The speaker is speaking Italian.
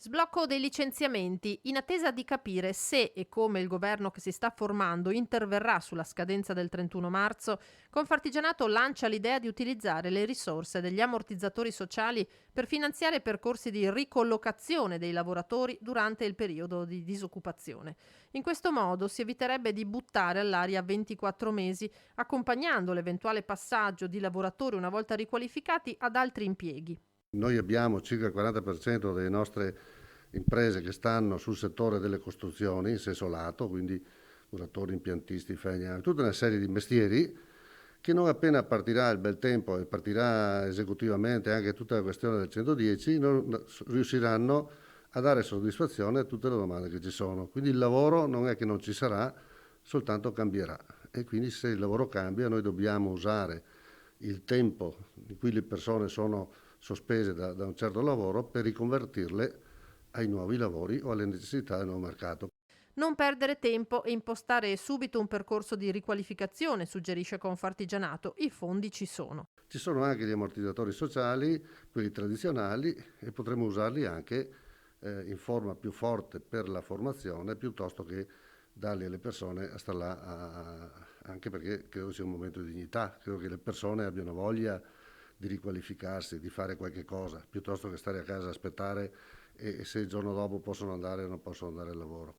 Sblocco dei licenziamenti, in attesa di capire se e come il governo che si sta formando interverrà sulla scadenza del 31 marzo, Confartigianato lancia l'idea di utilizzare le risorse degli ammortizzatori sociali per finanziare percorsi di ricollocazione dei lavoratori durante il periodo di disoccupazione. In questo modo si eviterebbe di buttare all'aria 24 mesi, accompagnando l'eventuale passaggio di lavoratori una volta riqualificati ad altri impieghi. Noi abbiamo circa il 40% delle nostre imprese che stanno sul settore delle costruzioni in senso lato, quindi muratori, impiantisti, falegnami, tutta una serie di mestieri che non appena partirà il bel tempo e partirà esecutivamente anche tutta la questione del 110, non riusciranno a dare soddisfazione a tutte le domande che ci sono. Quindi il lavoro non è che non ci sarà, soltanto cambierà. E quindi se il lavoro cambia noi dobbiamo usare il tempo in cui le persone sono sospese da un certo lavoro per riconvertirle ai nuovi lavori o alle necessità del nuovo mercato. Non perdere tempo e impostare subito un percorso di riqualificazione, suggerisce Confartigianato. I fondi ci sono. Ci sono anche gli ammortizzatori sociali, quelli tradizionali, e potremo usarli anche in forma più forte per la formazione piuttosto che darli alle persone a star là, anche perché credo sia un momento di dignità, credo che le persone abbiano voglia di riqualificarsi, di fare qualche cosa, piuttosto che stare a casa a aspettare e se il giorno dopo possono andare o non possono andare al lavoro.